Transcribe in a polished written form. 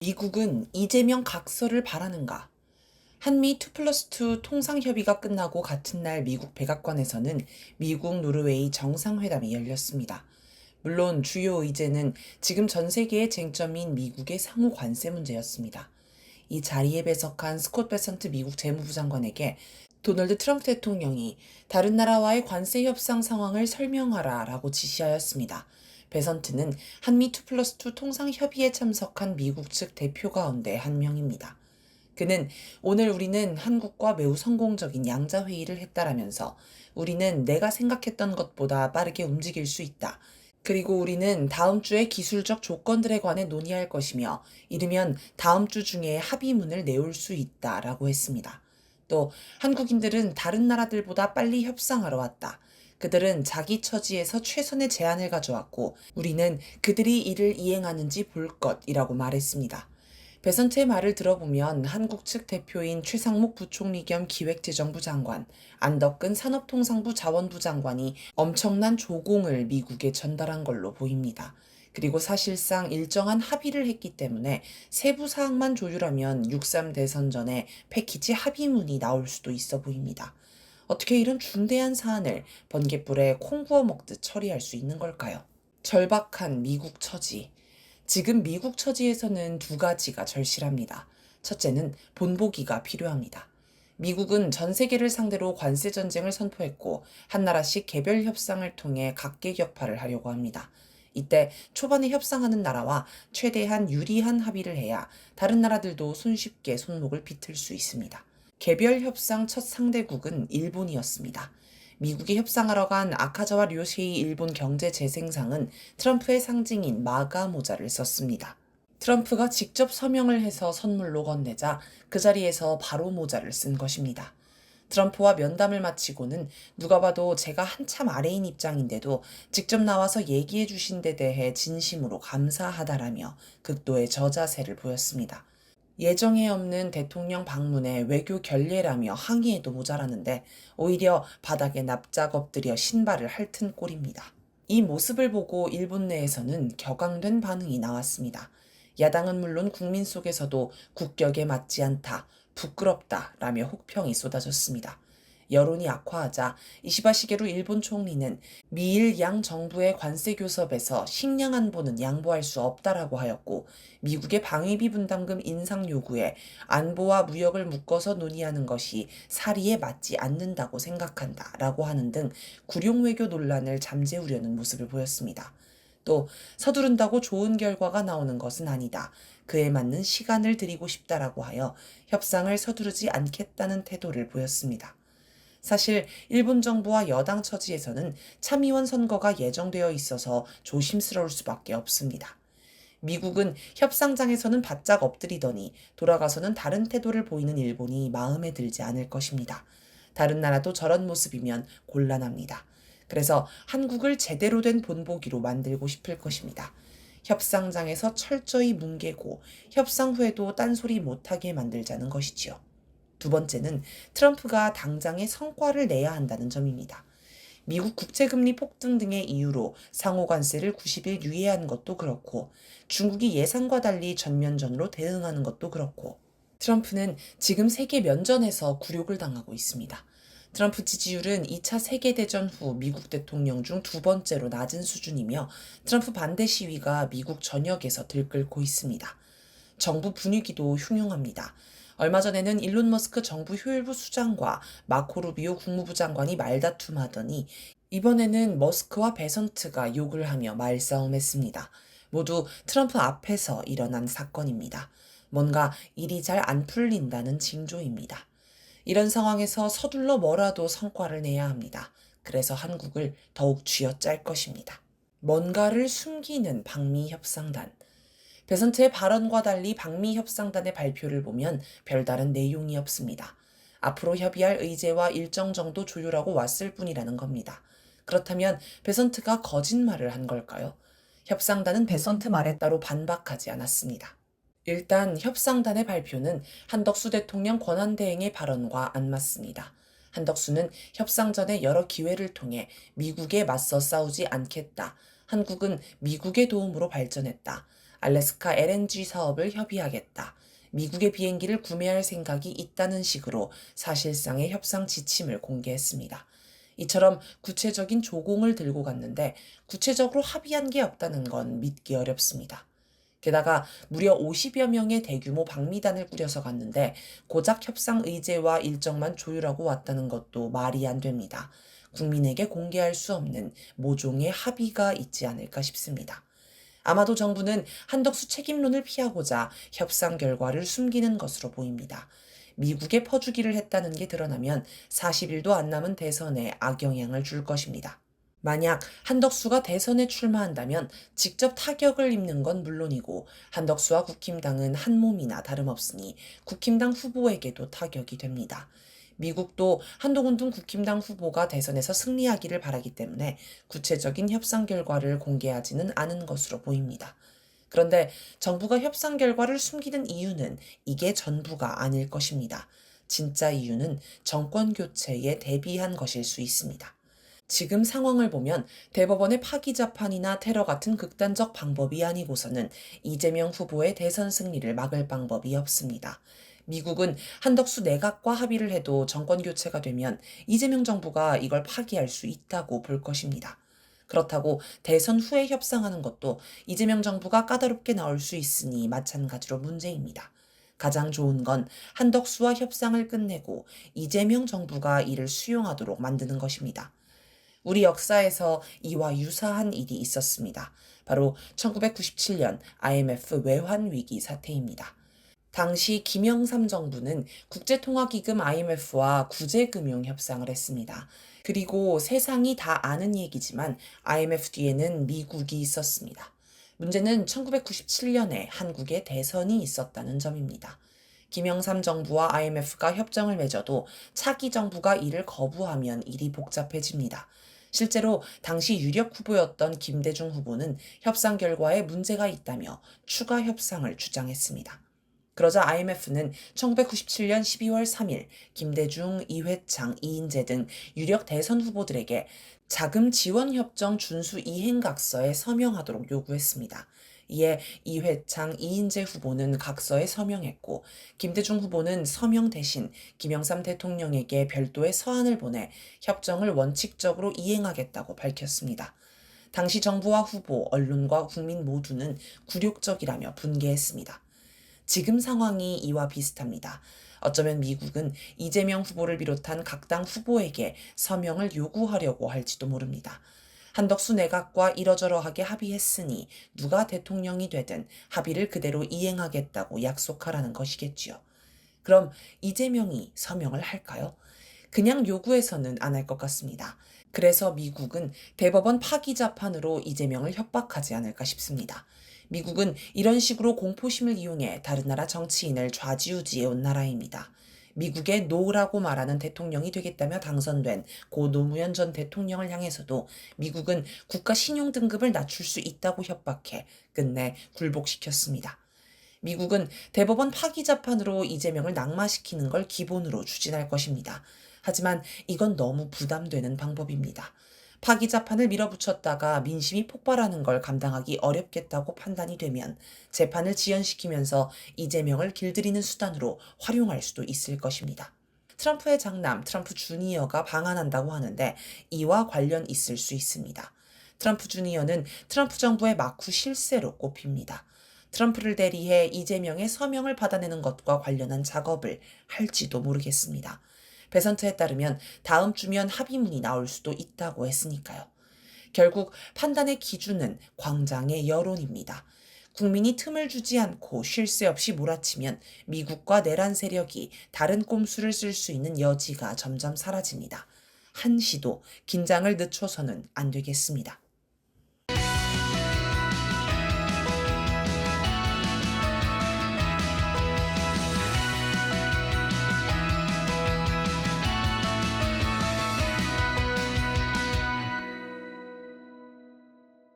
미국은 이재명 각서를 바라는가? 한미 2+2 통상협의가 끝나고 같은 날 미국 백악관에서는 미국 노르웨이 정상회담이 열렸습니다. 물론 주요 의제는 지금 전 세계의 쟁점인 미국의 상호 관세 문제였습니다. 이 자리에 배석한 스콧 베선트 미국 재무부 장관에게 도널드 트럼프 대통령이 다른 나라와의 관세 협상 상황을 설명하라 라고 지시하였습니다. 베선트는 한미 2+2 통상협의에 참석한 미국 측 대표 가운데 한 명입니다. 그는 오늘 우리는 한국과 매우 성공적인 양자회의를 했다라면서 우리는 내가 생각했던 것보다 빠르게 움직일 수 있다. 그리고 우리는 다음 주에 기술적 조건들에 관해 논의할 것이며 이르면 다음 주 중에 합의문을 내올 수 있다라고 했습니다. 또 한국인들은 다른 나라들보다 빨리 협상하러 왔다. 그들은 자기 처지에서 최선의 제안을 가져왔고 우리는 그들이 이를 이행하는지 볼 것이라고 말했습니다. 베선트의 말을 들어보면 한국 측 대표인 최상목 부총리 겸 기획재정부 장관, 안덕근 산업통상부 자원부 장관이 엄청난 조공을 미국에 전달한 걸로 보입니다. 그리고 사실상 일정한 합의를 했기 때문에 세부 사항만 조율하면 6.3 대선 전에 패키지 합의문이 나올 수도 있어 보입니다. 어떻게 이런 중대한 사안을 번갯불에 콩 구워 먹듯 처리할 수 있는 걸까요? 절박한 미국 처지. 지금 미국 처지에서는 두 가지가 절실합니다. 첫째는 본보기가 필요합니다. 미국은 전 세계를 상대로 관세 전쟁을 선포했고 한 나라씩 개별 협상을 통해 각계격파를 하려고 합니다. 이때 초반에 협상하는 나라와 최대한 유리한 합의를 해야 다른 나라들도 손쉽게 손목을 비틀 수 있습니다. 개별 협상 첫 상대국은 일본이었습니다. 미국이 협상하러 간 아카자와 료시히 일본 경제재생상은 트럼프의 상징인 마가 모자를 썼습니다. 트럼프가 직접 서명을 해서 선물로 건네자 그 자리에서 바로 모자를 쓴 것입니다. 트럼프와 면담을 마치고는 누가 봐도 제가 한참 아래인 입장인데도 직접 나와서 얘기해 주신 데 대해 진심으로 감사하다라며 극도의 저자세를 보였습니다. 예정에 없는 대통령 방문에 외교 결례라며 항의해도 모자라는데 오히려 바닥에 납작 엎드려 신발을 핥은 꼴입니다. 이 모습을 보고 일본 내에서는 격앙된 반응이 나왔습니다. 야당은 물론 국민 속에서도 국격에 맞지 않다, 부끄럽다 라며 혹평이 쏟아졌습니다. 여론이 악화하자 이시바 시게루 일본 총리는 미일 양 정부의 관세 교섭에서 식량 안보는 양보할 수 없다라고 하였고 미국의 방위비 분담금 인상 요구에 안보와 무역을 묶어서 논의하는 것이 사리에 맞지 않는다고 생각한다라고 하는 등 구룡 외교 논란을 잠재우려는 모습을 보였습니다. 또 서두른다고 좋은 결과가 나오는 것은 아니다. 그에 맞는 시간을 드리고 싶다라고 하여 협상을 서두르지 않겠다는 태도를 보였습니다. 사실 일본 정부와 여당 처지에서는 참의원 선거가 예정되어 있어서 조심스러울 수밖에 없습니다. 미국은 협상장에서는 바짝 엎드리더니 돌아가서는 다른 태도를 보이는 일본이 마음에 들지 않을 것입니다. 다른 나라도 저런 모습이면 곤란합니다. 그래서 한국을 제대로 된 본보기로 만들고 싶을 것입니다. 협상장에서 철저히 뭉개고 협상 후에도 딴소리 못하게 만들자는 것이지요. 두 번째는 트럼프가 당장의 성과를 내야 한다는 점입니다. 미국 국채금리 폭등 등의 이유로 상호 관세를 90일 유예한 것도 그렇고 중국이 예상과 달리 전면전으로 대응하는 것도 그렇고 트럼프는 지금 세계 면전에서 굴욕을 당하고 있습니다. 트럼프 지지율은 2차 세계대전 후 미국 대통령 중 두 번째로 낮은 수준이며 트럼프 반대 시위가 미국 전역에서 들끓고 있습니다. 정부 분위기도 흉흉합니다. 얼마 전에는 일론 머스크 정부 효율부 수장과 마코 루비오 국무부 장관이 말다툼하더니 이번에는 머스크와 베선트가 욕을 하며 말싸움했습니다. 모두 트럼프 앞에서 일어난 사건입니다. 뭔가 일이 잘 안 풀린다는 징조입니다. 이런 상황에서 서둘러 뭐라도 성과를 내야 합니다. 그래서 한국을 더욱 쥐어짤 것입니다. 뭔가를 숨기는 방미 협상단. 베선트의 발언과 달리 방미 협상단의 발표를 보면 별다른 내용이 없습니다. 앞으로 협의할 의제와 일정 정도 조율하고 왔을 뿐이라는 겁니다. 그렇다면 베선트가 거짓말을 한 걸까요? 협상단은 베선트 말에 따로 반박하지 않았습니다. 일단 협상단의 발표는 한덕수 대통령 권한대행의 발언과 안 맞습니다. 한덕수는 협상 전에 여러 기회를 통해 미국에 맞서 싸우지 않겠다. 한국은 미국의 도움으로 발전했다. 알래스카 LNG 사업을 협의하겠다. 미국의 비행기를 구매할 생각이 있다는 식으로 사실상의 협상 지침을 공개했습니다. 이처럼 구체적인 조공을 들고 갔는데 구체적으로 합의한 게 없다는 건 믿기 어렵습니다. 게다가 무려 50여 명의 대규모 방미단을 꾸려서 갔는데 고작 협상 의제와 일정만 조율하고 왔다는 것도 말이 안 됩니다. 국민에게 공개할 수 없는 모종의 합의가 있지 않을까 싶습니다. 아마도 정부는 한덕수 책임론을 피하고자 협상 결과를 숨기는 것으로 보입니다. 미국에 퍼주기를 했다는 게 드러나면 40일도 안 남은 대선에 악영향을 줄 것입니다. 만약 한덕수가 대선에 출마한다면 직접 타격을 입는 건 물론이고 한덕수와 국힘당은 한 몸이나 다름없으니 국힘당 후보에게도 타격이 됩니다. 미국도 한동훈 등 국힘당 후보가 대선에서 승리하기를 바라기 때문에 구체적인 협상 결과를 공개하지는 않은 것으로 보입니다. 그런데 정부가 협상 결과를 숨기는 이유는 이게 전부가 아닐 것입니다. 진짜 이유는 정권 교체에 대비한 것일 수 있습니다. 지금 상황을 보면 대법원의 파기 재판이나 테러 같은 극단적 방법이 아니고서는 이재명 후보의 대선 승리를 막을 방법이 없습니다. 미국은 한덕수 내각과 합의를 해도 정권 교체가 되면 이재명 정부가 이걸 파기할 수 있다고 볼 것입니다. 그렇다고 대선 후에 협상하는 것도 이재명 정부가 까다롭게 나올 수 있으니 마찬가지로 문제입니다. 가장 좋은 건 한덕수와 협상을 끝내고 이재명 정부가 이를 수용하도록 만드는 것입니다. 우리 역사에서 이와 유사한 일이 있었습니다. 바로 1997년 IMF 외환위기 사태입니다. 당시 김영삼 정부는 국제통화기금 IMF와 구제금융 협상을 했습니다. 그리고 세상이 다 아는 얘기지만 IMF 뒤에는 미국이 있었습니다. 문제는 1997년에 한국에 대선이 있었다는 점입니다. 김영삼 정부와 IMF가 협정을 맺어도 차기 정부가 이를 거부하면 일이 복잡해집니다. 실제로 당시 유력 후보였던 김대중 후보는 협상 결과에 문제가 있다며 추가 협상을 주장했습니다. 그러자 IMF는 1997년 12월 3일 김대중, 이회창, 이인재 등 유력 대선 후보들에게 자금 지원 협정 준수 이행각서에 서명하도록 요구했습니다. 이에 이회창, 이인재 후보는 각서에 서명했고 김대중 후보는 서명 대신 김영삼 대통령에게 별도의 서한을 보내 협정을 원칙적으로 이행하겠다고 밝혔습니다. 당시 정부와 후보, 언론과 국민 모두는 굴욕적이라며 분개했습니다. 지금 상황이 이와 비슷합니다. 어쩌면 미국은 이재명 후보를 비롯한 각 당 후보에게 서명을 요구하려고 할지도 모릅니다. 한덕수 내각과 이러저러하게 합의했으니 누가 대통령이 되든 합의를 그대로 이행하겠다고 약속하라는 것이겠지요. 그럼 이재명이 서명을 할까요? 그냥 요구해서는 안 할 것 같습니다. 그래서 미국은 대법원 파기 재판으로 이재명을 협박하지 않을까 싶습니다. 미국은 이런 식으로 공포심을 이용해 다른 나라 정치인을 좌지우지해 온 나라입니다. 미국의 노라고 말하는 대통령이 되겠다며 당선된 고 노무현 전 대통령을 향해서도 미국은 국가 신용 등급을 낮출 수 있다고 협박해 끝내 굴복시켰습니다. 미국은 대법원 파기 재판으로 이재명을 낙마시키는 걸 기본으로 추진할 것입니다. 하지만 이건 너무 부담되는 방법입니다. 파기 재판을 밀어붙였다가 민심이 폭발하는 걸 감당하기 어렵겠다고 판단이 되면 재판을 지연시키면서 이재명을 길들이는 수단으로 활용할 수도 있을 것입니다. 트럼프의 장남 트럼프 주니어가 방한한다고 하는데 이와 관련 있을 수 있습니다. 트럼프 주니어는 트럼프 정부의 막후 실세로 꼽힙니다. 트럼프를 대리해 이재명의 서명을 받아내는 것과 관련한 작업을 할지도 모르겠습니다. 배선트에 따르면 다음 주면 합의문이 나올 수도 있다고 했으니까요. 결국 판단의 기준은 광장의 여론입니다. 국민이 틈을 주지 않고 쉴 새 없이 몰아치면 미국과 내란 세력이 다른 꼼수를 쓸 수 있는 여지가 점점 사라집니다. 한시도 긴장을 늦춰서는 안 되겠습니다.